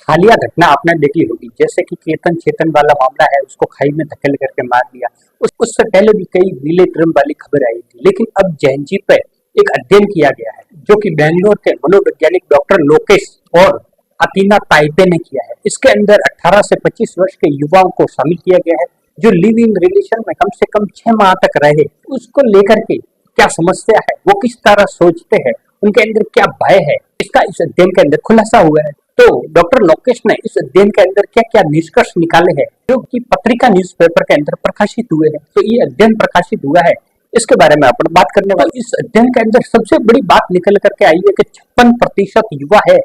हालिया घटना आपने देखी होगी, जैसे कि केतन चेतन वाला मामला है, उसको खाई में धकेल करके मार दिया। उससे पहले भी कई नीले ड्रम वाली खबर आई थी, लेकिन अब जैन जी पे एक अध्ययन किया गया है, जो कि बेंगलोर के मनोवैज्ञानिक डॉक्टर लोकेश और अतीना ताइपे ने किया है। इसके अंदर 18 से 25 वर्ष के युवाओं को शामिल किया गया है, जो लिव इन रिलेशन में कम से कम 6 माह तक रहे। उसको लेकर के क्या समस्या है, वो किस तरह सोचते हैं, उनके अंदर क्या भय है, इसका इस अध्ययन के अंदर खुलासा हुआ है। तो डॉक्टर लोकेश ने इस अध्ययन के अंदर क्या क्या निष्कर्ष निकाले हैं, जो कि पत्रिका न्यूज़पेपर के अंदर प्रकाशित हुए हैं। तो ये अध्ययन प्रकाशित हुआ है, इसके बारे में अपन बात करने वाले। इस अध्ययन के अंदर सबसे बड़ी बात निकल करके आई है कि 56% युवा है,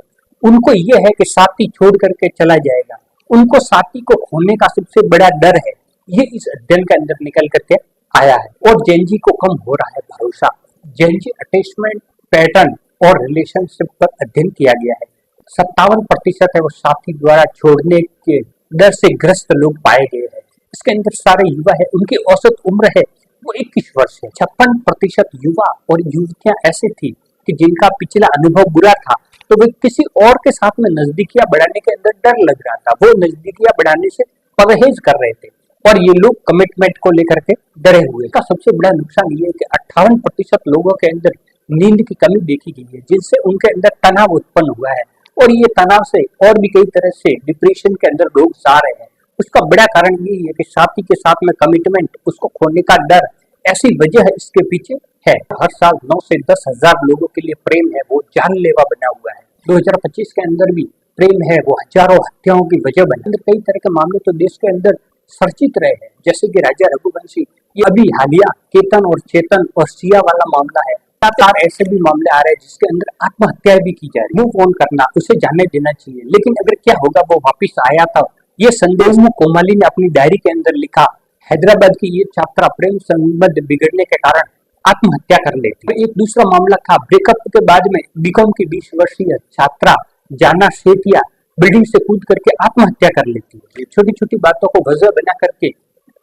उनको ये है कि साथी छोड़ करके चला जाएगा। उनको साथी को खोने का सबसे बड़ा डर है, ये इस अध्ययन के अंदर निकल करके आया है। और जेनजी को कम हो रहा है भरोसा। जेनजी अटैचमेंट पैटर्न और रिलेशनशिप पर अध्ययन किया गया है। 57% है वो साथी द्वारा छोड़ने के डर से ग्रस्त लोग पाए गए हैं। इसके अंदर सारे युवा है, उनकी औसत उम्र है वो 21 वर्ष है। 56% युवा और युवतियां ऐसे थी कि जिनका पिछला अनुभव बुरा था, तो वे किसी और के साथ में नजदीकियां बढ़ाने के अंदर डर लग रहा था, वो नजदीकियां बढ़ाने से परहेज कर रहे थे और ये लोग कमिटमेंट को लेकर के डरे हुए। का सबसे बड़ा नुकसान ये है कि 58% लोगों के अंदर नींद की कमी देखी गई है, जिनसे उनके अंदर तनाव उत्पन्न हुआ है और ये तनाव से और भी कई तरह से डिप्रेशन के अंदर लोग जा रहे हैं। उसका बड़ा कारण यही है कि साथी के साथ में कमिटमेंट, उसको खोने का डर, ऐसी वजह है इसके पीछे है। हर साल 9 से 10 हजार लोगों के लिए प्रेम है वो जानलेवा बना हुआ है। 2025 के अंदर भी प्रेम है वो हजारों हत्याओं की वजह बने। कई तरह के मामले तो देश के अंदर चर्चित रहे हैं, जैसे कि राजा रघुवंशी, ये अभी हालिया केतन और चेतन और सिया वाला मामला है। लगातार ऐसे भी मामले आ रहे हैं जिसके अंदर आत्महत्या भी की जा रही है। मूव ऑन करना, उसे जाने देना चाहिए, लेकिन अगर क्या होगा, वो वापिस आया था। ये संदेश में कोमली ने अपनी डायरी के अंदर लिखा। हैदराबाद की ये छात्रा प्रेम संबंध बिगड़ने के कारण आत्महत्या कर लेती। एक दूसरा मामला था, ब्रेकअप के बाद में बीकॉम की 20 वर्षीय छात्रा जाना सेठिया बिल्डिंग से कूद करके आत्महत्या कर लेती है। छोटी छोटी बातों को वजह बना करके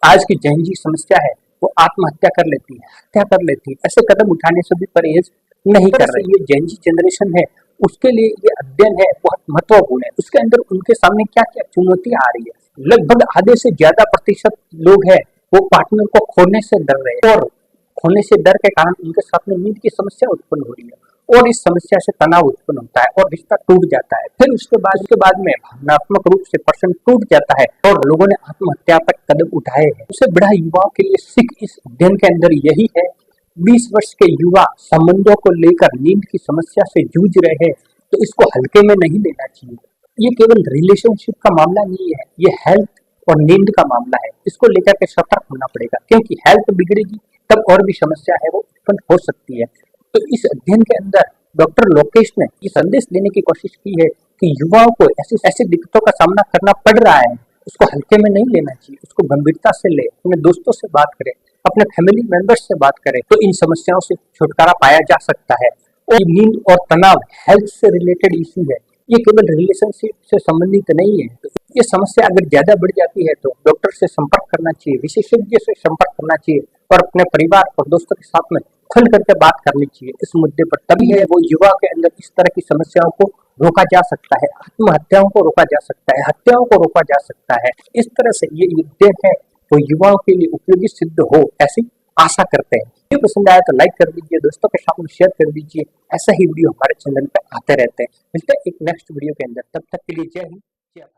आज की जहनजी समस्या है वो आत्महत्या कर लेती है, हत्या कर लेती है। ऐसे कदम उठाने से भी परहेज नहीं कर रही। ये जहनजी जनरेशन है, उसके लिए ये अध्ययन है बहुत महत्वपूर्ण है। उसके अंदर उनके सामने क्या क्या चुनौतियां आ रही है। लगभग आधे से ज्यादा प्रतिशत लोग हैं वो पार्टनर को खोने से डर रहे हैं और खोने से डर के कारण उनके साथ में नींद की समस्या उत्पन्न हो रही है और इस समस्या से तनाव उत्पन्न होता है और रिश्ता टूट जाता है। फिर उसके बाद में भावनात्मक रूप से पर्सन टूट जाता है और लोगों ने आत्महत्या तक कदम उठाए हैं। उससे बड़ा युवाओं के लिए सीख इस अध्ययन के अंदर यही है, 20 वर्ष के युवा संबंधों को लेकर नींद की समस्या से जूझ रहे हैं, तो इसको हल्के में नहीं लेना चाहिए। ये केवल रिलेशनशिप का मामला नहीं है, ये हेल्थ और नींद का मामला है। इसको लेकर के सतर्क होना पड़ेगा, क्योंकि हेल्थ बिगड़ेगी तब और भी समस्या है वो उत्पन्न हो सकती है। तो इस अध्ययन के अंदर डॉक्टर लोकेश ने ये संदेश देने की कोशिश की है कि युवाओं को ऐसी दिक्कतों का सामना करना पड़ रहा है, उसको हल्के में नहीं लेना चाहिए, उसको गंभीरता से ले, अपने दोस्तों से बात करें, अपने फैमिली मेंबर्स से बात करें, तो इन समस्याओं से छुटकारा पाया जा सकता है। और नींद और तनाव हेल्थ से रिलेटेड इशू है, ये केवल रिलेशनशिप से संबंधित नहीं है। तो ये समस्या अगर ज्यादा बढ़ जाती है तो डॉक्टर से संपर्क करना चाहिए, विशेषज्ञ से संपर्क करना चाहिए और अपने परिवार और दोस्तों के साथ में खुल करके बात करनी चाहिए इस मुद्दे पर। तभी है वो युवा के अंदर इस तरह की समस्याओं को रोका जा सकता है, आत्महत्याओं को रोका जा सकता है, हत्याओं को रोका जा सकता है। इस तरह से ये उद्देश्य है वो युवाओं के लिए उपयोगी सिद्ध हो, ऐसी आशा करते हैं। वीडियो पसंद आया तो लाइक कर दीजिए, दोस्तों के साथ में शेयर कर दीजिए। ऐसा ही वीडियो हमारे चैनल पे आते रहते हैं। मिलते हैं एक नेक्स्ट वीडियो के अंदर, तब तक के लिए जय हिंद, जय भारत।